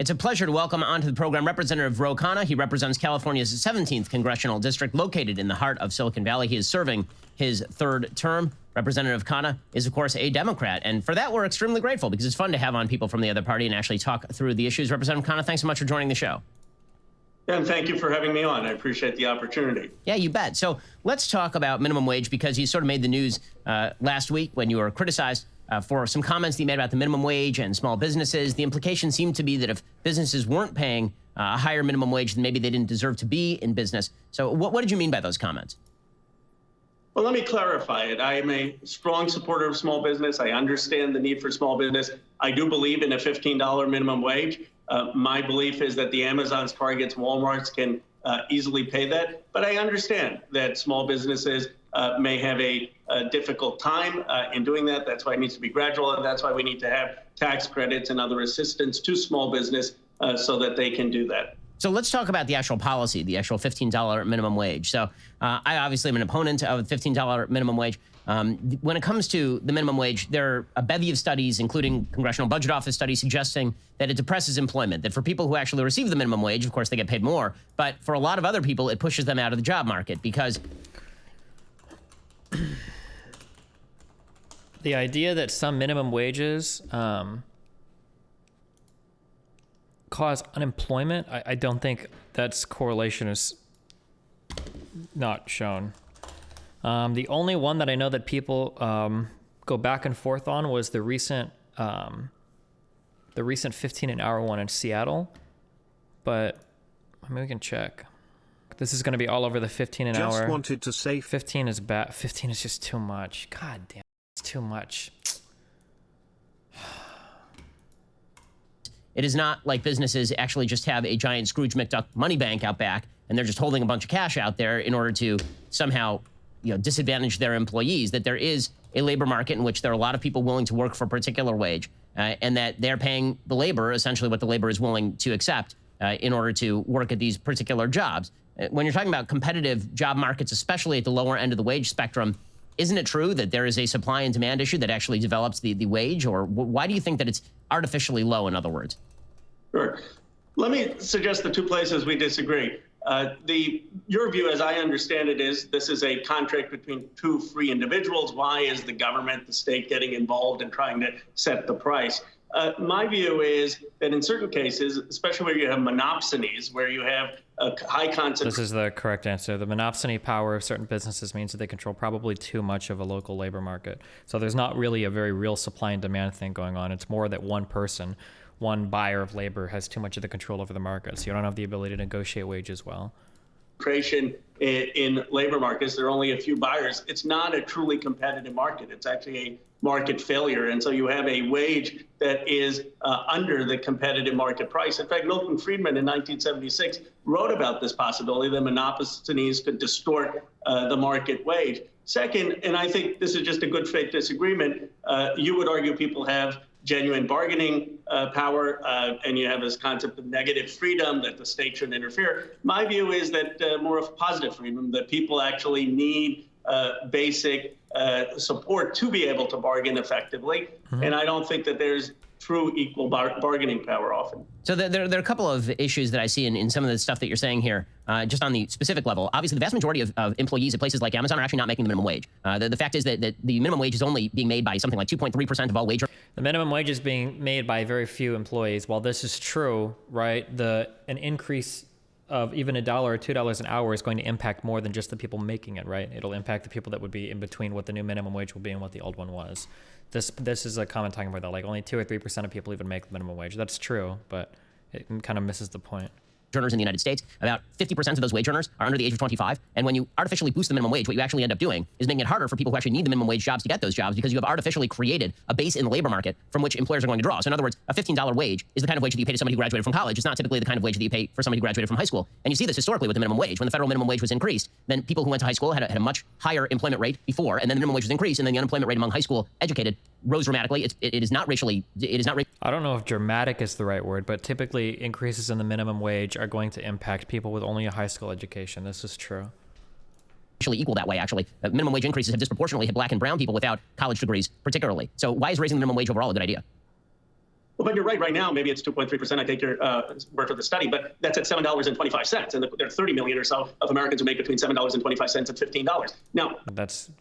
It's a pleasure to welcome onto the program Representative Khanna. He represents California's 17th congressional district, located in the heart of Silicon Valley. He is serving his third term. Representative Khanna is, of course, a Democrat, and for that, we're extremely grateful because it's fun to have on people from the other party and actually talk through the issues. Representative Khanna, thanks so much for joining the show. And thank you for having me on. I appreciate the opportunity. Yeah, you bet. So let's talk about minimum wage, because you sort of made the news last week when you were criticized for some comments that you made about the minimum wage and small businesses. The implication seemed to be that if businesses weren't paying a higher minimum wage, then maybe they didn't deserve to be in business. So what did you mean by those comments? Well, let me clarify it. I am a strong supporter of small business. I understand the need for small business. I do believe in a $15 minimum wage. My belief is that the Amazons, Targets, Walmarts can easily pay that. But I understand that small businesses may have a difficult time in doing that. That's why it needs to be gradual, and that's why we need to have tax credits and other assistance to small business so that they can do that. So let's talk about the actual policy, the actual $15 minimum wage. So I obviously am an opponent of the $15 minimum wage. When it comes to the minimum wage, there are a bevy of studies, including Congressional Budget Office studies, suggesting that it depresses employment, that for people who actually receive the minimum wage, of course, they get paid more. But for a lot of other people, it pushes them out of the job market because the idea that some minimum wages cause unemployment, I don't think that's correlation is not shown. The only one that I know that people go back and forth on was the recent 15 an hour one in Seattle, but I mean, we can check. This is going to be all over the 15 an hour. Just wanted to say 15 is bad. 15 is just too much. God damn, it's too much. it is not like businesses actually just have a giant Scrooge McDuck money bank out back, and they're just holding a bunch of cash out there in order to somehow, disadvantage their employees. That there is a labor market in which there are a lot of people willing to work for a particular wage, and that they're paying the labor essentially what the labor is willing to accept in order to work at these particular jobs. When you're talking about competitive job markets, especially at the lower end of the wage spectrum, isn't it true that there is a supply and demand issue that actually develops the wage? Or why do you think that it's artificially low, in other words? Sure. Let me suggest the two places we disagree. Your view, as I understand it, is this is a contract between two free individuals. Why is the government, the state, getting involved in trying to set the price? My view is that in certain cases, especially where you have monopsonies, where you have a high concentration. This is the correct answer. The monopsony power of certain businesses means that they control probably too much of a local labor market. So there's not really a very real supply and demand thing going on. It's more that one person, one buyer of labor, has too much of the control over the market. So you don't have the ability to negotiate wages well. In labor markets, there are only a few buyers. It's not a truly competitive market. It's actually a market failure. And so you have a wage that is under the competitive market price. In fact, Milton Friedman in 1976 wrote about this possibility that monopsonies could distort the market wage. Second, and I think this is just a good faith disagreement, you would argue people have genuine bargaining power, and you have this concept of negative freedom, that the state shouldn't interfere. My view is that more of positive freedom, that people actually need basic support to be able to bargain effectively. Mm-hmm. And I don't think that there's true equal bargaining power often. So there are a couple of issues that I see in some of the stuff that you're saying here, just on the specific level. Obviously, the vast majority of employees at places like Amazon are actually not making the minimum wage. The fact is that the minimum wage is only being made by something like 2.3% of all wage. The minimum wage is being made by very few employees. While this is true, right, an increase of even $1 or $2 an hour is going to impact more than just the people making it, right? It'll impact the people that would be in between what the new minimum wage will be and what the old one was. This is a comment talking about that, like only 2 or 3% of people even make the minimum wage. That's true, but it kind of misses the point. Earners in the United States, about 50% of those wage earners are under the age of 25. And when you artificially boost the minimum wage, what you actually end up doing is making it harder for people who actually need the minimum wage jobs to get those jobs, because you have artificially created a base in the labor market from which employers are going to draw. So in other words, a $15 wage is the kind of wage that you pay to somebody who graduated from college. It's not typically the kind of wage that you pay for somebody who graduated from high school. And you see this historically with the minimum wage. When the federal minimum wage was increased, then people who went to high school had a much higher employment rate before, and then the minimum wage was increased, and then the unemployment rate among high school educated rose dramatically. It is not racially. I don't know if dramatic is the right word, but typically increases in the minimum wage are going to impact people with only a high school education. This is true. Actually equal that way, actually. Minimum wage increases have disproportionately hit black and brown people without college degrees, particularly. So why is raising the minimum wage overall a good idea? Well, but you're right. Right now, maybe it's 2.3%. I take your word for the study, but that's at $7.25, and there are 30 million or so of Americans who make between $7.25 and $15. Now,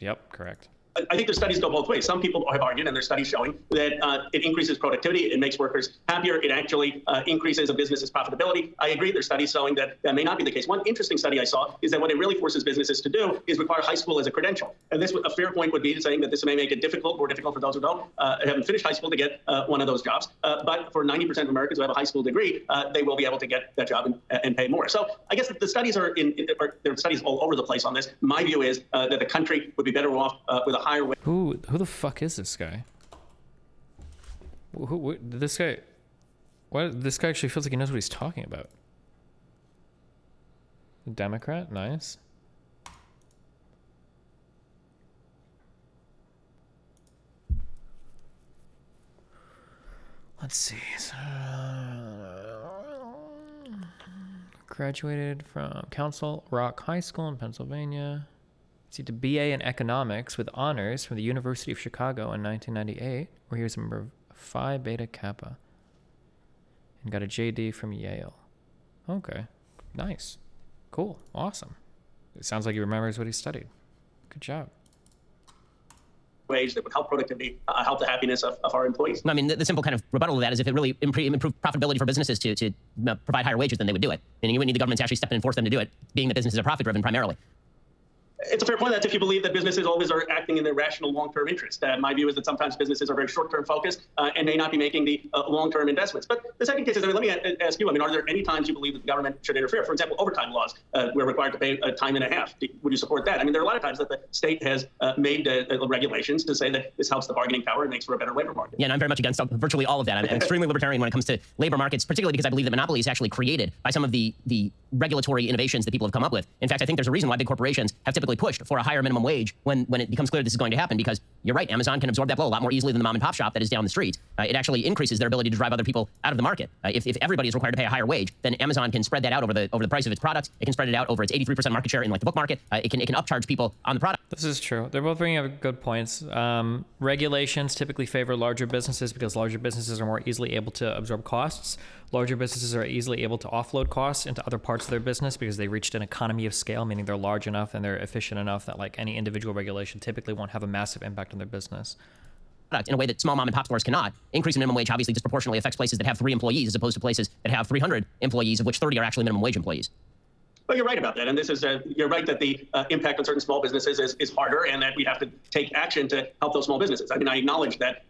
Yep, correct. I think the studies go both ways. Some people have argued, and there's studies showing that it increases productivity, it makes workers happier, it actually increases a business's profitability. I agree. There's studies showing that that may not be the case. One interesting study I saw is that what it really forces businesses to do is require high school as a credential. And this, a fair point would be saying that this may make it more difficult for those who haven't finished high school to get one of those jobs. But for 90% of Americans who have a high school degree, they will be able to get that job and pay more. So I guess the studies there are studies all over the place on this. My view is that the country would be better off with a higher wage. Who the fuck is this guy? Who this guy? What? This guy actually feels like he knows what he's talking about. A Democrat, nice. Let's see. Graduated from Council Rock High School in Pennsylvania. Received a BA in economics with honors from the University of Chicago in 1998, where he was a member of Phi Beta Kappa, and got a JD from Yale. Okay, nice, cool, awesome. It sounds like he remembers what he studied. Good job. Wage that would help productivity, help the happiness of our employees. I mean, the simple kind of rebuttal to that is if it really improved profitability for businesses to provide higher wages, then they would do it. And you wouldn't need the government to actually step in and force them to do it, being that businesses are profit-driven primarily. It's a fair point. That's if you believe that businesses always are acting in their rational long-term interest. My view is that sometimes businesses are very short-term focused and may not be making the long-term investments. But the second case is, let me ask you, are there any times you believe that the government should interfere? For example, overtime laws. We're required to pay a time and a half. Would you support that? There are a lot of times that the state has made regulations to say that this helps the bargaining power and makes for a better labor market. Yeah, and I'm very much against virtually all of that. I'm extremely libertarian when it comes to labor markets, particularly because I believe that monopoly is actually created by some of the regulatory innovations that people have come up with. In fact, I think there's a reason why big corporations have typically pushed for a higher minimum wage when it becomes clear this is going to happen, because you're right, Amazon can absorb that blow a lot more easily than the mom and pop shop that is down the street. It actually increases their ability to drive other people out of the market. If everybody is required to pay a higher wage, then Amazon can spread that out over the price of its products. It can spread it out over its 83% market share in like the book market. It can upcharge people on the product. This is true. They're both bringing up good points. Regulations typically favor larger businesses because larger businesses are more easily able to absorb costs. Larger businesses are easily able to offload costs into other parts of their business because they reached an economy of scale, meaning they're large enough and they're efficient enough that like any individual regulation typically won't have a massive impact on their business. In a way that small mom and pop stores cannot. Increase in minimum wage obviously disproportionately affects places that have 3 employees as opposed to places that have 300 employees, of which 30 are actually minimum wage employees. Well, you're right about that. And this is, you're right that the impact on certain small businesses is harder and that we have to take action to help those small businesses. I acknowledge that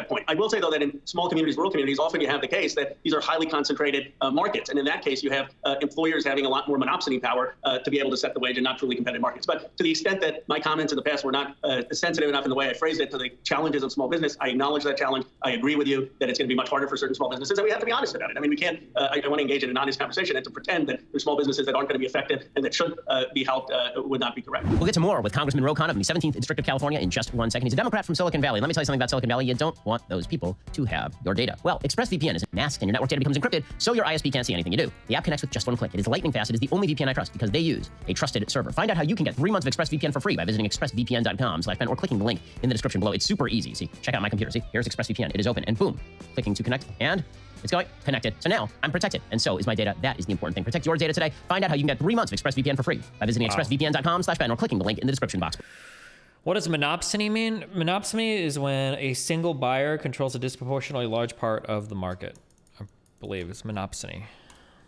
point. I will say, though, that in small communities, rural communities, often you have the case that these are highly concentrated markets. And in that case, you have employers having a lot more monopsony power to be able to set the wage in not truly competitive markets. But to the extent that my comments in the past were not sensitive enough in the way I phrased it to the challenges of small business, I acknowledge that challenge. I agree with you that it's going to be much harder for certain small businesses, and we have to be honest about it. We can't, I want to engage in an honest conversation, and to pretend that there's small businesses that aren't going to be affected and that should be helped would not be correct. We'll get to more with Congressman Ro Khanna from the 17th District of California in just 1 second. He's a Democrat from Silicon Valley. Let me tell you something about Silicon Valley. You don't want those people to have your data. Well, ExpressVPN is masked and your network data becomes encrypted, so your ISP can't see anything you do. The app connects with just one click. It is lightning fast. It is the only VPN I trust because they use a trusted server. Find out how you can get 3 months of ExpressVPN for free by visiting expressvpn.com/Ben or clicking the link in the description below. It's super easy. See, check out my computer. See, here's ExpressVPN. It is open, and boom, clicking to connect, and it's going connected. So now I'm protected, and so is my data. That is the important thing. Protect your data today. Find out how you can get 3 months of ExpressVPN for free by visiting expressvpn.com/Ben or clicking the link in the description box. What does monopsony mean? Monopsony is when a single buyer controls a disproportionately large part of the market. I believe it's monopsony.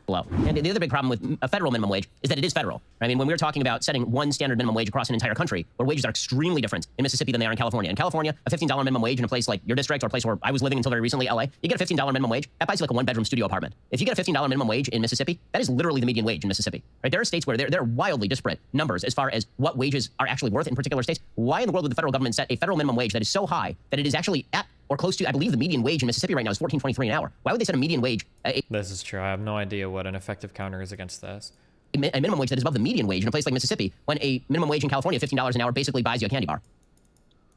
Below. And the other big problem with a federal minimum wage is that it is federal. When we were talking about setting one standard minimum wage across an entire country, where wages are extremely different in Mississippi than they are in California. In California, a $15 minimum wage in a place like your district or a place where I was living until very recently, LA, you get a $15 minimum wage, that buys you like a 1-bedroom studio apartment. If you get a $15 minimum wage in Mississippi, that is literally the median wage in Mississippi. There are states where there are wildly disparate numbers as far as what wages are actually worth in particular states. Why in the world would the federal government set a federal minimum wage that is so high that it is actually at or close to, I believe the median wage in Mississippi right now is $14.23 an hour. Why would they set a median wage? This is true. I have no idea what an effective counter is against this. A minimum wage that is above the median wage in a place like Mississippi, when a minimum wage in California of $15 an hour basically buys you a candy bar.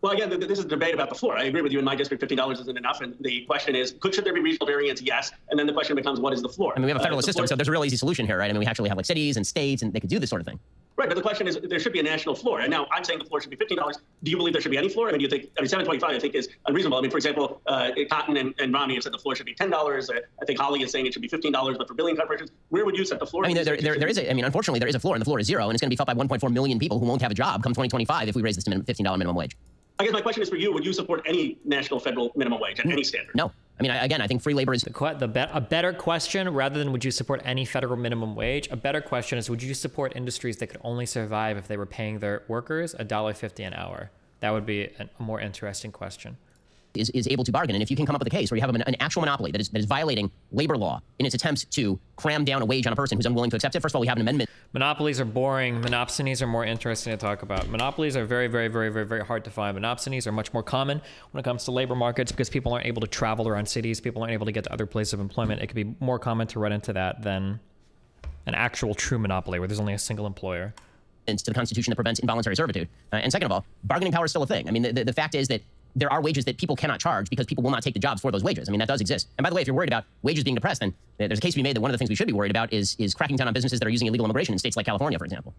Well, again, this is a debate about the floor. I agree with you. In my district, $15 isn't enough. And the question is, should there be regional variance? Yes. And then the question becomes, what is the floor? We have a federal system, so there's a real easy solution here, right? We actually have like cities and states, and they could do this sort of thing. Right. Right, but the question is, there should be a national floor. And now I'm saying the floor should be $15. Do you believe there should be any floor? I mean, do you think, I mean, 725 I think is unreasonable. I mean, for example, Cotton and Ronnie have said the floor should be $10. I think Holly is saying it should be $15, but for billion corporations, where would you set the floor? I mean, there is a, I mean, unfortunately, there is a floor, and the floor is zero, and it's going to be felt by 1.4 million people who won't have a job come 2025 if we raise this to $15 minimum wage. I guess my question is for you, would you support any national federal minimum wage at any standard? No. I mean, again, I think free labor is... A better question, rather than would you support any federal minimum wage, a better question is, would you support industries that could only survive if they were paying their workers $1.50 an hour? That would be a more interesting question. Is able to bargain. And if you can come up with a case where you have an actual monopoly that is violating labor law in its attempts to cram down a wage on a person who's unwilling to accept it, first of all, we have an amendment. Monopolies are boring. Monopsonies are more interesting to talk about. Monopolies are very, very, very, very, very hard to find. Monopsonies are much more common when it comes to labor markets because people aren't able to travel around cities. People aren't able to get to other places of employment. It could be more common to run into that than an actual true monopoly where there's only a single employer. To the Constitution that prevents involuntary servitude. And second of all, bargaining power is still a thing. I mean, the fact is that there are wages that people cannot charge because people will not take the jobs for those wages. I mean, that does exist. And by the way, if you're worried about wages being depressed, then there's a case to be made that one of the things we should be worried about is cracking down on businesses that are using illegal immigration in states like California, for example.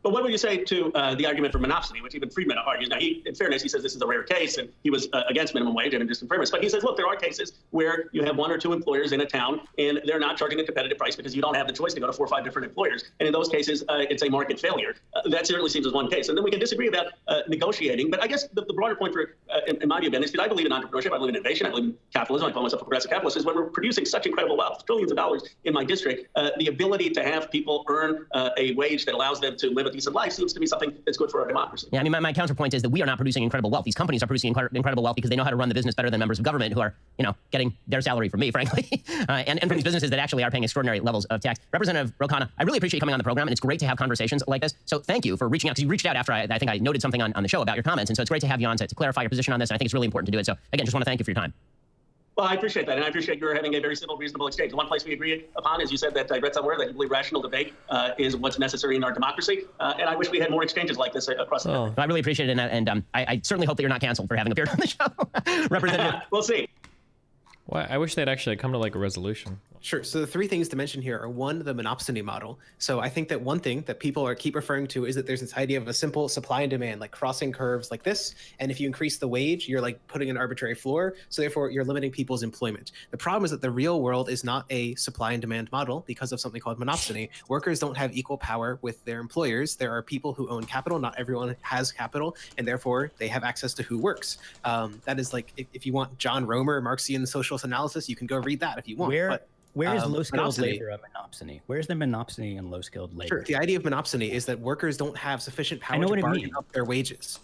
But what would you say to the argument for monopsony, which even Friedman argues? Now, in fairness, he says this is a rare case, and he was against minimum wage and just in fairness. But he says, look, there are cases where you have one or two employers in a town, and they're not charging a competitive price because you don't have the choice to go to 4 or 5 different employers. And in those cases, it's a market failure. That certainly seems as one case. And then we can disagree about negotiating. But I guess the broader point for, in my view, Ben, is that I believe in entrepreneurship, I believe in innovation, I believe in capitalism, I call myself a progressive capitalist, is when we're producing such incredible wealth, trillions of dollars in my district, the ability to have people earn a wage that allows them to live a decent life seems to be something that's good for our democracy. Yeah, I mean, my counterpoint is that we are not producing incredible wealth. These companies are producing incredible wealth because they know how to run the business better than members of government who are, getting their salary from me, frankly, and from these businesses that actually are paying extraordinary levels of tax. Representative Khanna, I really appreciate you coming on the program, and it's great to have conversations like this. So thank you for reaching out, because you reached out after I think I noted something on the show about your comments, and so it's great to have you on to clarify your position on this, and I think it's really important to do it. So again, just want to thank you for your time. Well, I appreciate that, and I appreciate you're having a very civil, reasonable exchange. The one place we agree upon is you said that I read somewhere that you believe rational debate is what's necessary in our democracy, and I wish we had more exchanges like this across the country. I really appreciate it, and I certainly hope that you're not canceled for having appeared on the show. Representative. We'll see. Well, I wish they'd actually come to like a resolution. Sure. So the three things to mention here are, one, the monopsony model. So I think that one thing that people keep referring to is that there's this idea of a simple supply and demand, like crossing curves like this. And if you increase the wage, you're like putting an arbitrary floor. So therefore, you're limiting people's employment. The problem is that the real world is not a supply and demand model because of something called monopsony. Workers don't have equal power with their employers. There are people who own capital. Not everyone has capital, and therefore they have access to who works. That is like, if you want John Romer, Marxian socialist analysis, you can go read that if you want. Where is low-skilled labor a monopsony? Where's the monopsony in low-skilled labor? Sure. The idea of monopsony is that workers don't have sufficient power to bargain up their wages.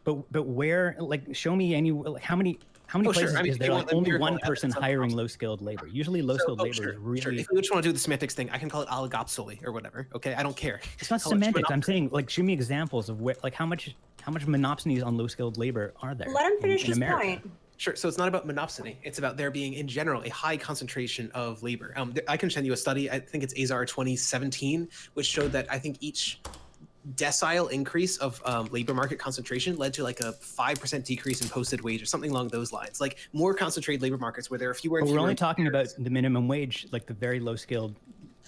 But where, like, show me how many places is there like only one person hiring low-skilled labor? Usually low-skilled labor is really... Sure. If you just want to do the semantics thing, I can call it oligopsony or whatever. Okay, I don't care. It's not semantics. I'm saying, like, show me examples of where, like, how much monopsonies on low-skilled labor are there? Let him finish in his America? point. Sure. So it's not about monopsony. It's about there being, in general, a high concentration of labor. I can send you a study. I think it's AZAR 2017, which showed that I think each decile increase of labor market concentration led to like a 5% decrease in posted wage or something along those lines. Like more concentrated labor markets where there are fewer and fewer. We're only talking about the minimum wage, like the very low-skilled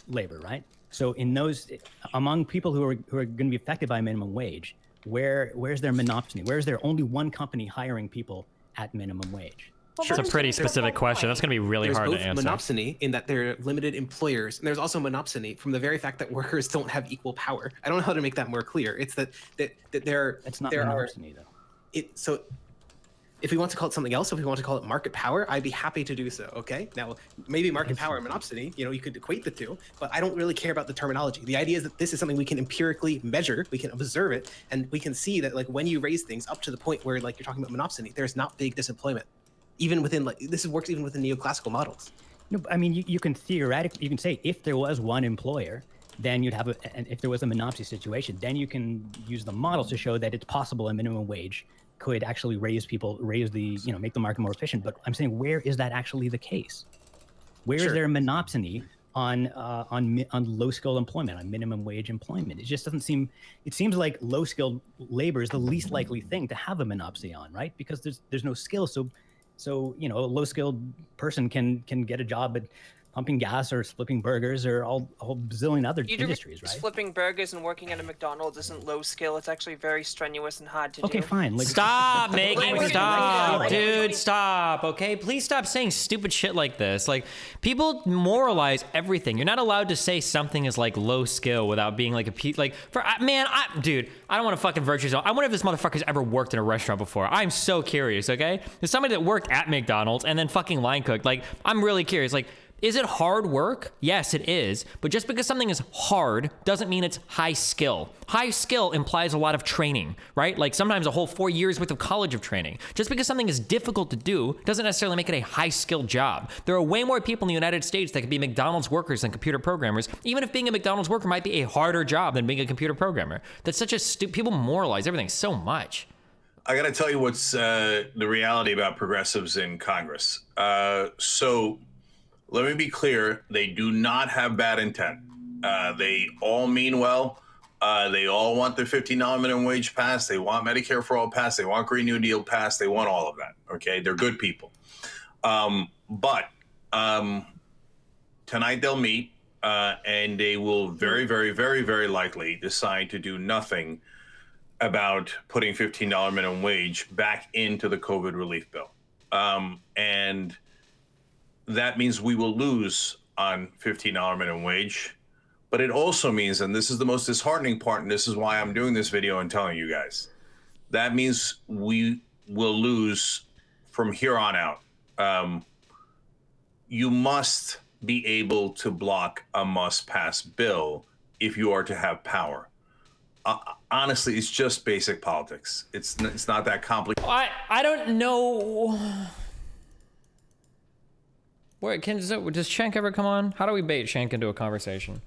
labor, right? So in those, among people who are going to be affected by minimum wage, where's their monopsony? Where's there only one company hiring people at minimum wage? It's a pretty specific question. That's going to be really hard to answer. There's monopsony in that they're limited employers, and there's also monopsony from the very fact that workers don't have equal power. I don't know how to make that more clear. It's that there. It's not monopsony, though. So if we want to call it something else, if we want to call it market power, I'd be happy to do so. Okay. Now, maybe market power and monopsony, you could equate the two, but I don't really care about the terminology. The idea is that this is something we can empirically measure, we can observe it, and we can see that like when you raise things up to the point where like you're talking about monopsony, there's not big disemployment. Even within this works even within neoclassical models. No, I mean you can theoretically, you can say if there was one employer, then you'd have and if there was a monopsony situation, then you can use the models to show that it's possible a minimum wage could actually raise the, make the market more efficient. But I'm saying, where is that actually the case? Where is there a monopsony on low-skilled employment, on minimum wage employment? It just doesn't seem, it seems like low-skilled labor is the least likely thing to have a monopsony on, right? Because there's no skill. So a low-skilled person can get a job at pumping gas or flipping burgers or a whole bazillion other industries, right? Flipping burgers and working at a McDonald's isn't low skill. It's actually very strenuous and hard to do. Okay, fine. Like, Stop making stop, Like- dude. Stop. Okay, please stop saying stupid shit like this. Like, people moralize everything. You're not allowed to say something is like low skill without being like dude. I don't want to fucking virtue zone. I wonder if this motherfucker's ever worked in a restaurant before. I'm so curious. Okay, there's somebody that worked at McDonald's and then fucking line cooked. Like, I'm really curious. Like, is it hard work? Yes, it is. But just because something is hard doesn't mean it's high skill. High skill implies a lot of training, right? Like sometimes a whole 4 years worth of college of training. Just because something is difficult to do doesn't necessarily make it a high skill job. There are way more people in the United States that can be McDonald's workers than computer programmers, even if being a McDonald's worker might be a harder job than being a computer programmer. That's such a people moralize everything so much. I got to tell you what's the reality about progressives in Congress. So let me be clear. They do not have bad intent. They all mean well. They all want the $15 minimum wage passed. They want Medicare for all passed. They want Green New Deal passed. They want all of that. Okay, they're good people. But tonight they'll meet and they will very, very, very, very likely decide to do nothing about putting $15 minimum wage back into the COVID relief bill. And that means we will lose on $15 minimum wage. But it also means, and this is the most disheartening part, and this is why I'm doing this video and telling you guys, that means we will lose from here on out. You must be able to block a must-pass bill if you are to have power. Honestly, it's just basic politics. It's not that complicated. I don't know. Wait, does Cenk ever come on? How do we bait Cenk into a conversation?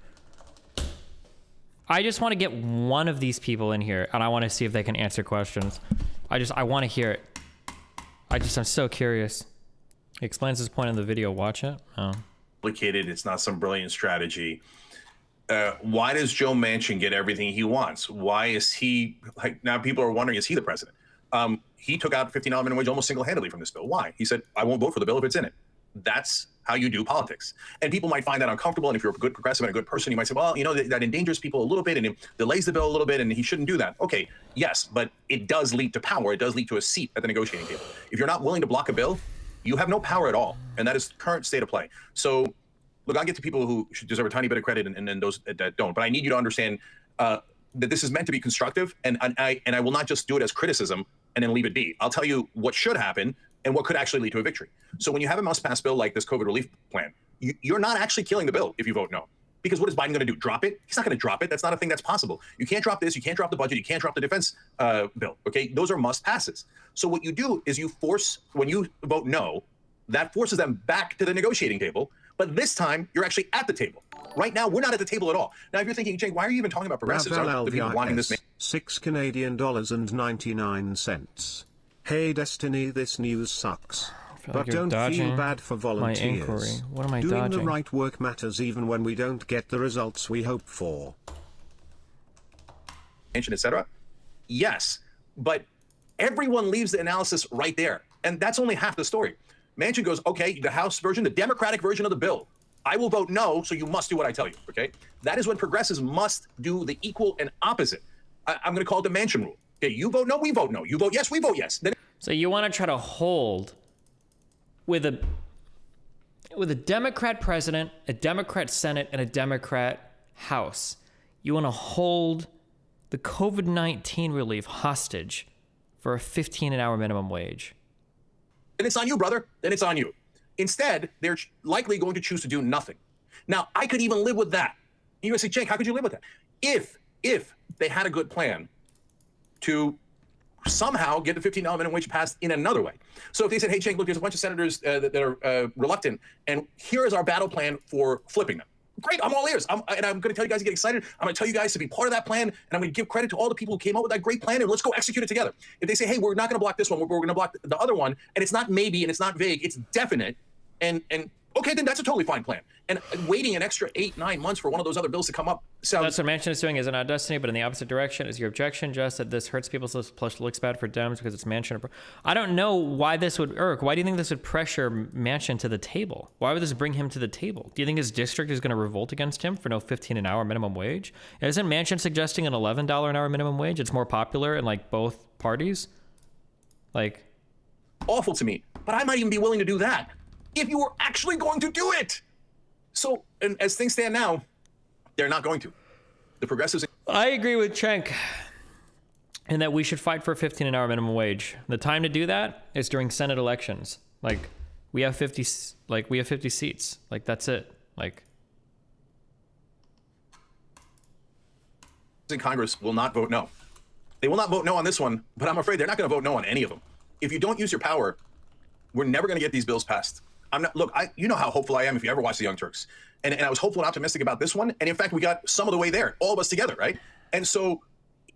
I just want to get one of these people in here, and I want to see if they can answer questions. I want to hear it. I'm so curious. He explains his point in the video. Watch it. Oh. Complicated. It's not some brilliant strategy. Why does Joe Manchin get everything he wants? Why is he, like, now people are wondering, is he the president? He took out $15 minimum wage almost single-handedly from this bill. Why? He said, I won't vote for the bill if it's in it. That's how you do politics. And people might find that uncomfortable. And if you're a good progressive and a good person, you might say, well, you know, that endangers people a little bit and it delays the bill a little bit and he shouldn't do that. Okay, yes, but it does lead to power. It does lead to a seat at the negotiating table. If you're not willing to block a bill, you have no power at all. And that is the current state of play. So look, I get to people who should deserve a tiny bit of credit and then those that don't. But I need you to understand that this is meant to be constructive. And I will not just do it as criticism and then leave it be. I'll tell you what should happen and what could actually lead to a victory. So when you have a must-pass bill like this COVID relief plan, you're not actually killing the bill if you vote no. Because what is Biden going to do? Drop it? He's not going to drop it. That's not a thing that's possible. You can't drop this. You can't drop the budget. You can't drop the defense bill. Okay, those are must-passes. So what you do is you force, when you vote no, that forces them back to the negotiating table. But this time, you're actually at the table. Right now, we're not at the table at all. Now, if you're thinking, Jake, why are you even talking about progressives? Are the people wanting this? $6.99. Hey, Destiny, this news sucks. But like don't feel bad for volunteers. My inquiry. What am I Doing dodging? the right work matters even when we don't get the results we hope for. Etc. Yes, but everyone leaves the analysis right there. And that's only half the story. Manchin goes, okay, the House version, the Democratic version of the bill, I will vote no, so you must do what I tell you, okay? That is when progressives must do the equal and opposite. I'm going to call it the Manchin rule. Okay, you vote no, we vote no. You vote yes, we vote yes. Then So you want to try to hold with a Democrat president, a Democrat Senate, and a Democrat House. You want to hold the COVID-19 relief hostage for a 15-an-hour minimum wage. Then it's on you, brother. Then it's on you. Instead, they're likely going to choose to do nothing. Now, I could even live with that. You're going to say, Jake, how could you live with that? If they had a good plan to somehow get the $15 minimum wage passed in another way. So if they said, hey, Cenk, look, there's a bunch of senators that are reluctant, and here is our battle plan for flipping them. Great, I'm all ears. And I'm going to tell you guys to get excited. I'm going to tell you guys to be part of that plan, and I'm going to give credit to all the people who came up with that great plan, and let's go execute it together. If they say, hey, we're not going to block this one, we're going to block the other one, and it's not maybe, and it's not vague, it's definite, and okay, then that's a totally fine plan. And waiting an extra 8-9 months for one of those other bills to come up sounds. That's what Manchin is doing, is it not Destiny, but in the opposite direction? Is your objection just that this hurts people's lives plus looks bad for Dems because it's Manchin? I don't know why this would irk. Why do you think this would pressure Manchin to the table? Why would this bring him to the table? Do you think his district is going to revolt against him for no 15 an hour minimum wage? Isn't Manchin suggesting an $11 an hour minimum wage? It's more popular in like both parties. Like, awful to me, but I might even be willing to do that if you were actually going to do it. So, and as things stand now, they're not going to. The progressives. I agree with Cenk in that we should fight for a 15 an hour minimum wage. The time to do that is during Senate elections. Like, we have 50 seats. Like, that's it. Like, in Congress will not vote no. They will not vote no on this one, but I'm afraid they're not going to vote no on any of them. If you don't use your power, we're never going to get these bills passed. I'm not, look, you know how hopeful I am if you ever watch The Young Turks. And I was hopeful and optimistic about this one. And in fact, we got some of the way there, all of us together, right? And so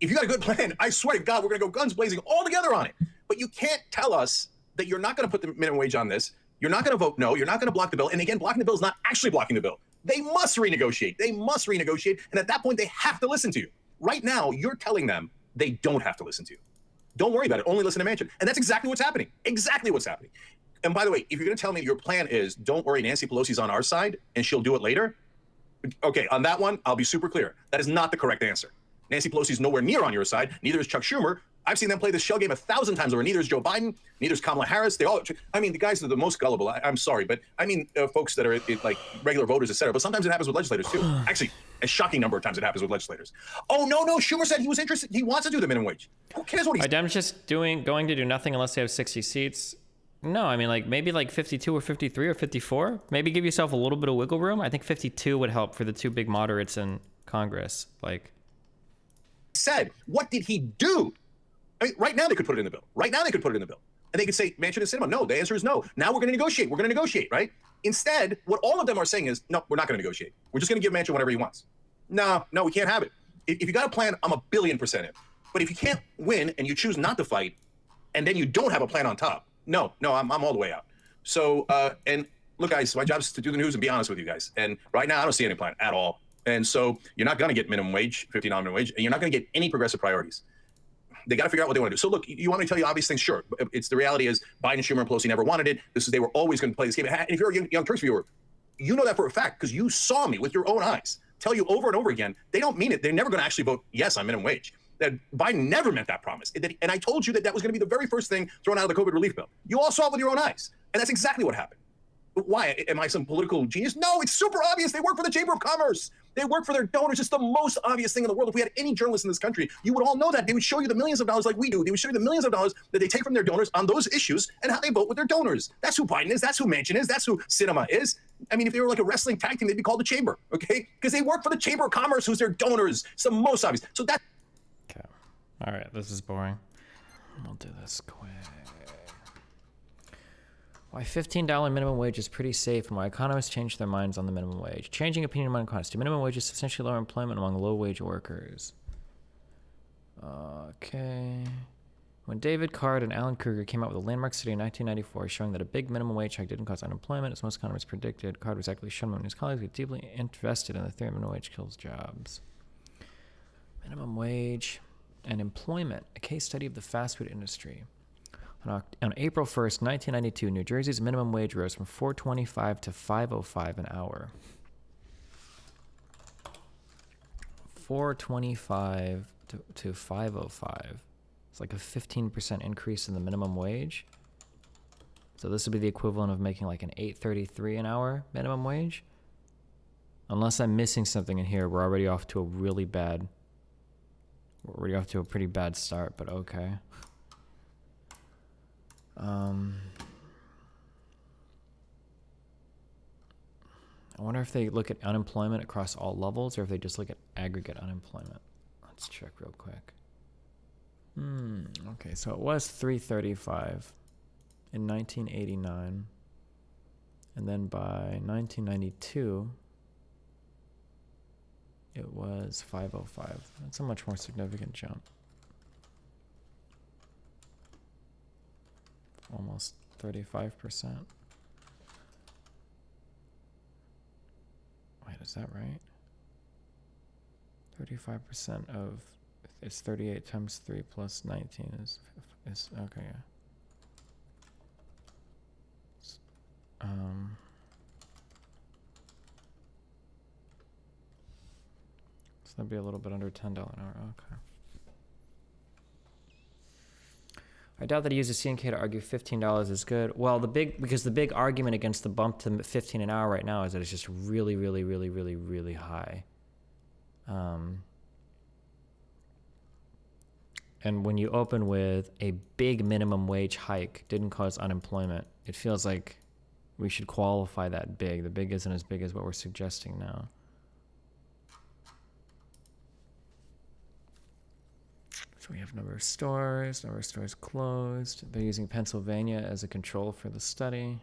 if you got a good plan, I swear to God, we're going to go guns blazing all together on it. But you can't tell us that you're not going to put the minimum wage on this. You're not going to vote no. You're not going to block the bill. And again, blocking the bill is not actually blocking the bill. They must renegotiate. They must renegotiate. And at that point, they have to listen to you. Right now, you're telling them they don't have to listen to you. Don't worry about it. Only listen to Manchin. And that's exactly what's happening. Exactly what's happening. And by the way, if you're going to tell me your plan is, don't worry, Nancy Pelosi's on our side and she'll do it later. Okay, on that one, I'll be super clear. That is not the correct answer. Nancy Pelosi's nowhere near on your side. Neither is Chuck Schumer. I've seen them play this shell game 1,000 times over. Neither is Joe Biden. Neither is Kamala Harris. They all, I mean, the guys are the most gullible. I'm sorry, but I mean, folks that are like regular voters, et cetera. But sometimes it happens with legislators too. Actually, a shocking number of times it happens with legislators. Oh, no, Schumer said he was interested. He wants to do the minimum wage. Who cares what he's are Dems just going to do nothing unless they have 60 seats? No, I mean, like maybe like 52 or 53 or 54. Maybe give yourself a little bit of wiggle room. I think 52 would help for the two big moderates in Congress. Like, said, what did he do? I mean, right now they could put it in the bill. Right now they could put it in the bill. And they could say, Manchin and Sinema. No, the answer is no. Now we're going to negotiate. We're going to negotiate, right? Instead, what all of them are saying is, no, we're not going to negotiate. We're just going to give Manchin whatever he wants. No, we can't have it. If you got a plan, I'm 1,000,000,000% in. But if you can't win and you choose not to fight, and then you don't have a plan on top, no, I'm all the way out. So, and look, guys, my job is to do the news and be honest with you guys. And right now, I don't see any plan at all. And so you're not going to get minimum wage, $15 minimum wage, and you're not going to get any progressive priorities. They got to figure out what they want to do. So look, you want me to tell you obvious things? Sure. It's the reality is Biden, Schumer, and Pelosi never wanted it. They were always going to play this game. And if you're a Young Turks viewer, you know that for a fact because you saw me with your own eyes tell you over and over again, they don't mean it. They're never going to actually vote yes on minimum wage. That Biden never meant that promise. And I told you that was going to be the very first thing thrown out of the COVID relief bill. You all saw it with your own eyes. And that's exactly what happened. Why? Am I some political genius? No, it's super obvious. They work for the Chamber of Commerce. They work for their donors. It's the most obvious thing in the world. If we had any journalists in this country, you would all know that. They would show you the millions of dollars like we do. They would show you the millions of dollars that they take from their donors on those issues and how they vote with their donors. That's who Biden is. That's who Manchin is. That's who Sinema is. I mean, if they were like a wrestling tag team, they'd be called the Chamber, okay? Because they work for the Chamber of Commerce, who's their donors. It's the most obvious. So that. okay. All right, this is boring. I'll do this quick. Why $15 minimum wage is pretty safe and why economists change their minds on the minimum wage. Changing opinion among economists. Do minimum wages substantially lower employment among low-wage workers? Okay. When David Card and Alan Kruger came out with a landmark study in 1994 showing that a big minimum wage hike didn't cause unemployment, as most economists predicted, Card was actually shown when his colleagues were deeply invested in the theory of minimum wage kills jobs. Minimum wage and employment, a case study of the fast food industry. On April 1st, 1992, New Jersey's minimum wage rose from $4.25 to $5.05 an hour. $4.25 to $5.05. It's like a 15% increase in the minimum wage. So this would be the equivalent of making like an $8.33 an hour minimum wage. Unless I'm missing something in here, we're already off to a really bad. We're already off to a pretty bad start, but okay. I wonder if they look at unemployment across all levels or if they just look at aggregate unemployment. Let's check real quick. Okay, so it was $3.35 in 1989. And then by 1992, it was $5.05. That's a much more significant jump. Almost 35%. minute, is that right? 35% of, it's 38 times 3 plus 19 is okay, yeah. So that'd be a little bit under $10 an hour, okay. I doubt that he uses Cenk to argue $15 is good. Well, because the big argument against the bump to 15 an hour right now is that it's just really, really, really, really, really high. And when you open with a big minimum wage hike didn't cause unemployment, it feels like we should qualify that big. The big isn't as big as what we're suggesting now. So we have number of stores closed. They're using Pennsylvania as a control for the study.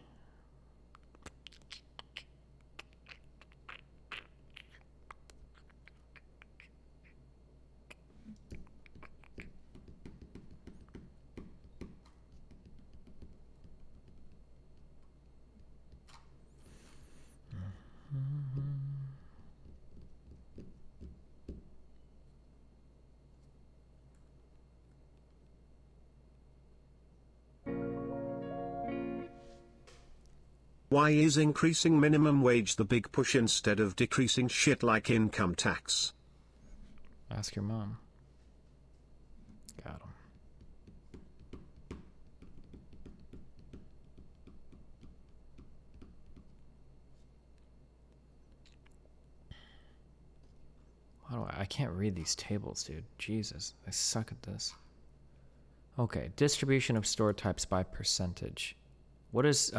Why is increasing minimum wage the big push instead of decreasing shit like income tax? Ask your mom. Got him. I can't read these tables, dude. Jesus, I suck at this. Okay, distribution of store types by percentage. What does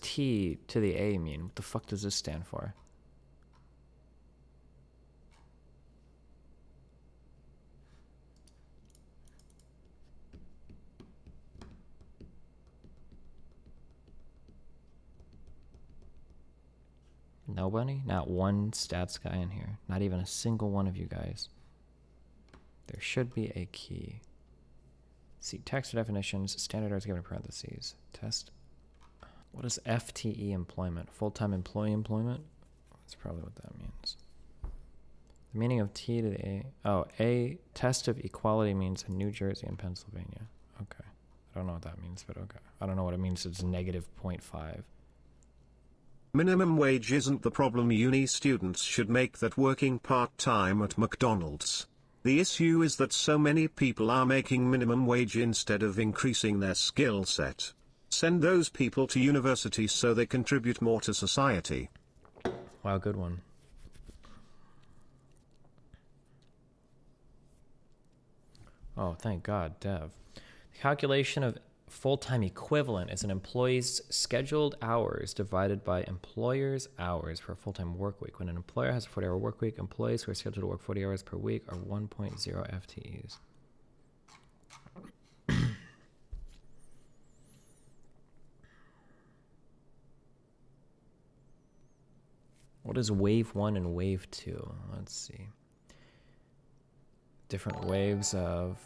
T to the A mean? What the fuck does this stand for? Nobody? Not one stats guy in here. Not even a single one of you guys. There should be a key. See, text definitions, standardized given parentheses. Test. What is FTE employment? Full-time employee employment? That's probably what that means. The meaning of T to the A. Oh, A, test of equality means in New Jersey and Pennsylvania. Okay. I don't know what that means, but okay. I don't know what it means. It's negative 0.5. Minimum wage isn't the problem. Uni students should make that working part-time at McDonald's. The issue is that so many people are making minimum wage instead of increasing their skill set. Send those people to university so they contribute more to society. Wow, good one. Oh, thank God, Dev. The calculation of full-time equivalent is an employee's scheduled hours divided by employer's hours per full-time work week. When an employer has a 40-hour work week, employees who are scheduled to work 40 hours per week are 1.0 FTEs. What is wave 1 and wave 2? Let's see. Different waves of...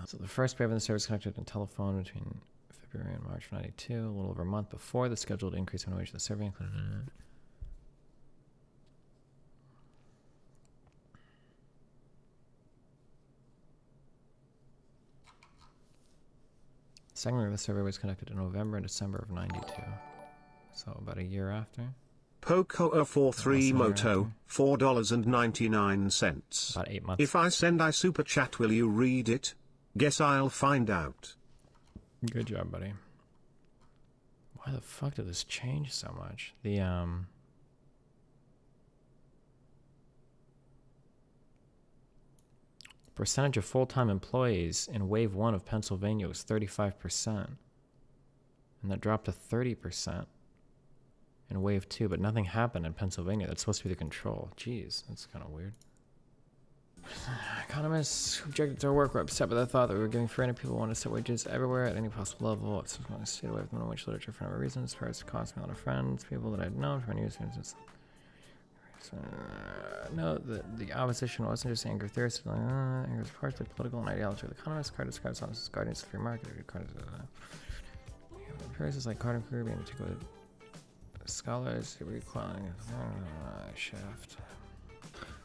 so the first wave of the service connected in telephone between February and March of 92, a little over a month before the scheduled increase in wage of the survey included in it. Second wave of the survey was conducted in November and December of 92. So about a year after. Poco 43 Moto, $4.99. About 8 months. If I send I super chat, will you read it? Guess I'll find out. Good job, buddy. Why the fuck did this change so much? The percentage of full-time employees in wave 1 of Pennsylvania was 35%. And that dropped to 30% in wave 2, but nothing happened in Pennsylvania. That's supposed to be the control. Jeez, that's kind of weird. Economists who objected to our work were upset by the thought that we were giving free and people wanted to set wages everywhere at any possible level. It's just going to stay away from minimum wage literature for a number of reasons. First, it cost me a lot of friends, people that I'd known for many years. No, the opposition wasn't just anger thirsty. Anger was partially political and ideological. The economist Carter describes us as guardians of the free market. Phrases like Carter Crew being to go Scholars requiring shaft.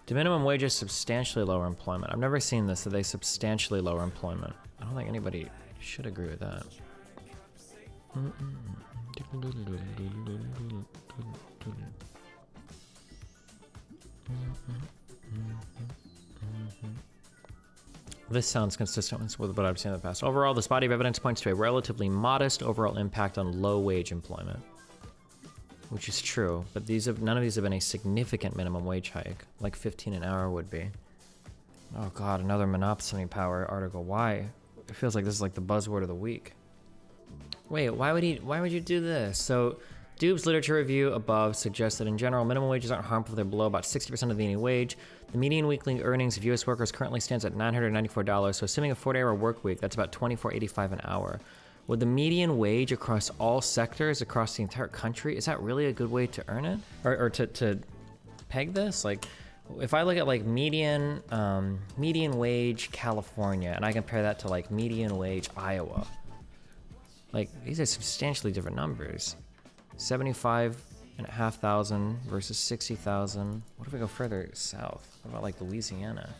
Do minimum wages substantially lower employment? I've never seen this. Do they substantially lower employment? I don't think anybody should agree with that. This sounds consistent with what I've seen in the past. Overall, this body of evidence points to a relatively modest overall impact on low-wage employment, which is true, but none of these have been a significant minimum wage hike, like 15 an hour would be. Oh god, another monopsony power article. Why? It feels like this is like the buzzword of the week. Wait, why would you do this? So, Dube's literature review above suggests that in general, minimum wages aren't harmful. They're below about 60% of the median wage. The median weekly earnings of U.S. workers currently stands at $994. So assuming a 40-hour work week, that's about $24.85 an hour. Would the median wage across all sectors across the entire country, is that really a good way to earn it? Or to peg this? Like, if I look at like median wage California, and I compare that to like median wage Iowa, like these are substantially different numbers. 75,500 versus 60,000. What if we go further south? What about like Louisiana?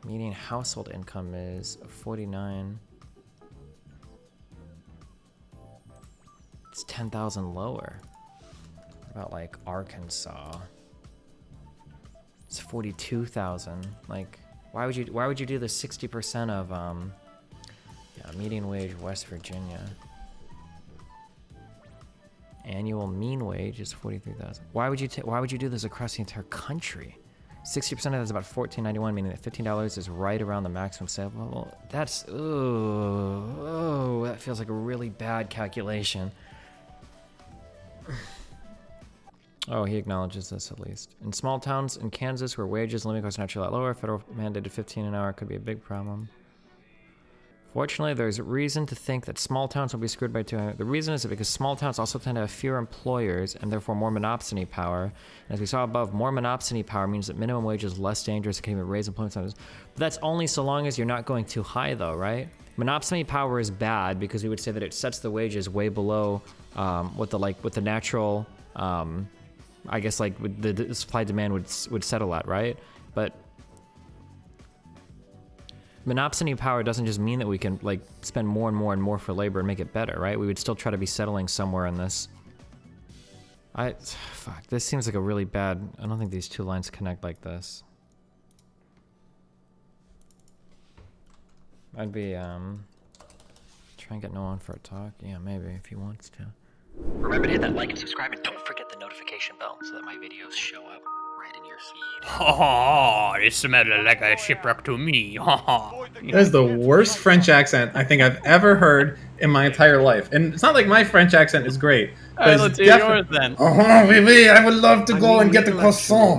Median household income is 49. It's 10,000 lower. What about like Arkansas? It's 42,000. Like, why would you do the 60% of median wage West Virginia? Annual mean wage is 43,000. Why would you do this across the entire country? 60% of that is about $14.91, meaning that $15 is right around the maximum sale level. That's that feels like a really bad calculation. Oh, he acknowledges this at least. In small towns in Kansas where wages and living costs are naturally a lot lower, federal mandated 15 an hour could be a big problem. Fortunately, there's reason to think that small towns will be screwed by 200. The reason is that because small towns also tend to have fewer employers and therefore more monopsony power. And as we saw above, more monopsony power means that minimum wage is less dangerous and can even raise employment standards. But that's only so long as you're not going too high though, right? Monopsony power is bad because we would say that it sets the wages way below what the natural, I guess like the supply demand would settle at, right? But monopsony power doesn't just mean that we can like spend more and more and more for labor and make it better, right? We would still try to be settling somewhere in this. Fuck, this seems like a really bad, I don't think these two lines connect like this. I'd be, try and get no one for a talk. Yeah, maybe, if he wants to. Remember to hit that like and subscribe, and don't forget the notification bell so that my videos show up right in your feed. Ha ha, it smells like a shipwreck to me. Ha ha. That is the worst French accent I think I've ever heard in my entire life. And it's not like my French accent is great. Let's hear yours then. Oui, I would love to go and get the croissant.